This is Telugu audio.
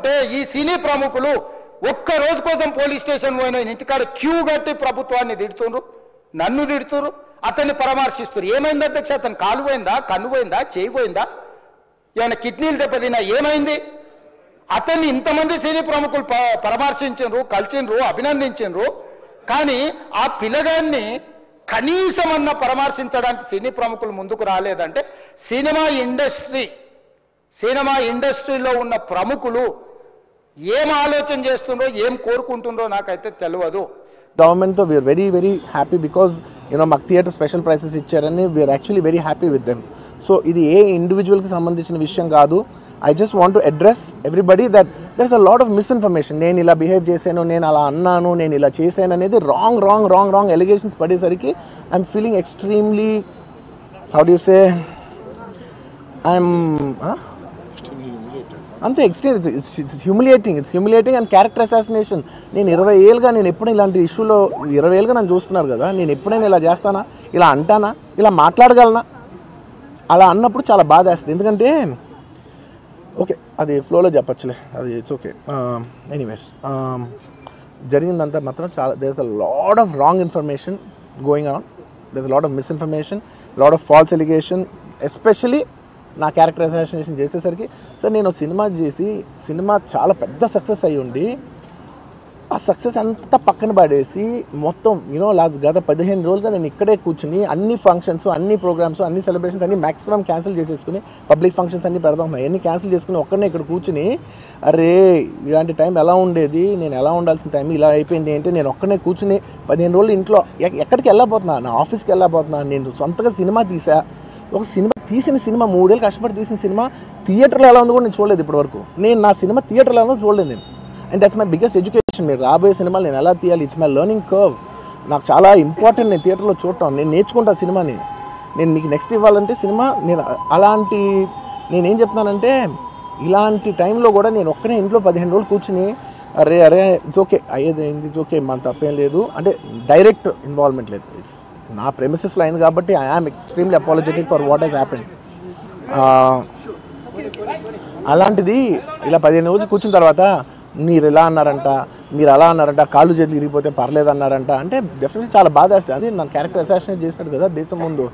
ఉంటే ఈ సినీ ప్రముఖులు ఒక్క రోజు కోసం పోలీస్ స్టేషన్ పోయిన ఇంటికాడ క్యూ కట్టి ప్రభుత్వాన్ని తిడుతున్నారు, నన్ను తిడుతున్నారు, అతన్ని పరామర్శిస్తున్నారు. ఏమైంది అధ్యక్ష? అతను కాలు పోయిందా, కన్ను పోయిందా, చేయి పోయిందా, ఏమైనా కిడ్నీలు దెబ్బతిన్నా, ఏమైంది? అతన్ని ఇంతమంది సినీ ప్రముఖులు పరామర్శించారు, కలిసిండ్రు, అభినందించారు. కానీ ఆ పిల్లగాన్ని కనీసమన్నా పరామర్శించడానికి సినీ ప్రముఖులు ముందుకు రాలేదంటే సినిమా ఇండస్ట్రీలో ఉన్న ప్రముఖులు ఏం ఆలోచన చేస్తుండ్రో, ఏం కోరుకుంటుండ్రో నాకైతే తెలియదు. Government though we are very happy because మాకు థియేటర్ స్పెషల్ ప్రైసెస్ ఇచ్చారని we are actually very happy with them. So ఇది ఏ ఇండివిజువల్కి సంబంధించిన విషయం కాదు. I just want to address everybody that there is a lot of misinformation. నేను ఇలా బిహేవ్ చేశాను, నేను అలా అన్నాను, నేను ఇలా చేశాను అనేది రాంగ్ ఎలిగేషన్స్ పడేసరికి I'm feeling extremely how do you say I'm అంతే extreme. It's humiliating and character assassination. నేను 20 ఏళ్ళుగా నేను ఎప్పుడు ఇలాంటి ఇష్యూలో 20 ఏళ్ళుగా నన్ను చూస్తున్నారు కదా, నేను ఎప్పుడైనా ఇలా చేస్తానా, ఇలా అంటానా, ఇలా మాట్లాడగలనా? అలా అన్నప్పుడు చాలా బాధ వేస్తుంది. ఎందుకంటే ఓకే అది ఫ్లోలో చెప్పచ్చులే, అది ఇట్స్ ఓకే. ఎనీవేస్ జరిగిందంతా మాత్రం చాలా there is a lot of wrong information going on, there is a lot of misinformation, lot of false allegation. Especially నా క్యారెక్టర్ అసాసినేషన్ చేసేసరికి సార్ నేను సినిమా చేసి సినిమా చాలా పెద్ద సక్సెస్ అయ్యి ఉండి ఆ సక్సెస్ అంతా పక్కన పడేసి మొత్తం గత 15 రోజులుగా నేను ఇక్కడే కూర్చుని అన్ని ఫంక్షన్స్, అన్ని ప్రోగ్రామ్స్, అన్ని సెలబ్రేషన్స్ అన్ని మ్యాక్సిమం క్యాన్సిల్ చేసేసుకుని పబ్లిక్ ఫంక్షన్స్ అన్ని పెడదాం ఉన్నాయి, అన్ని క్యాన్సిల్ చేసుకుని ఒక్కడనే ఇక్కడ కూర్చుని అరే ఇలాంటి టైం ఎలా ఉండేది, నేను ఎలా ఉండాల్సిన టైం ఇలా అయిపోయింది అంటే నేను ఒక్కడనే కూర్చుని 15 రోజులు ఇంట్లో ఎక్కడికి వెళ్ళబోతున్నా, నా ఆఫీస్కి వెళ్ళబోతున్నా. నేను సొంతగా సినిమా తీసా, ఒక తీసిన సినిమా 3 ఏళ్ళు కష్టపడి తీసిన సినిమా థియేటర్లో ఎలా ఉందో కూడా నేను చూడలేదు ఇప్పటివరకు. నేను నా సినిమా థియేటర్లో ఎలా ఉందో చూడలేదు నేను. And that's my biggest education. మీరు రాబోయే సినిమాలు నేను ఎలా తీయాలి, ఇట్స్ మై లెర్నింగ్ కర్వ్. నాకు చాలా ఇంపార్టెంట్ నేను థియేటర్లో చూడటం. నేను నేర్చుకుంటా సినిమాని. నేను మీకు నెక్స్ట్ ఇవ్వాలంటే సినిమా నేను అలాంటి నేనేం చెప్తున్నానంటే ఇలాంటి టైంలో కూడా నేను ఒక్కనే ఇంట్లో 15 రోజులు కూర్చుని అరే ఇట్స్ ఓకే అయ్యేది అయింది, ఇట్స్ ఓకే, మన తప్పేం లేదు అంటే డైరెక్ట్ ఇన్వాల్వ్మెంట్ లేదు. ఇట్స్ నా ప్రెమిసెస్లో అయింది కాబట్టి I am extremely apologetic for what has happened. అలాంటిది ఇలా 15 రోజులు కూర్చున్న తర్వాత మీరు ఇలా అన్నారంట, మీరు అలా అన్నారంట, కాళ్ళు చేతులు ఇరిగిపోతే పర్లేదు అన్నారంట అంటే డెఫినెట్లీ చాలా బాధ వేస్తుంది. అది నా క్యారెక్టర్ అసాసినేట్ చేసినట్టు కదా దేశం ముందు.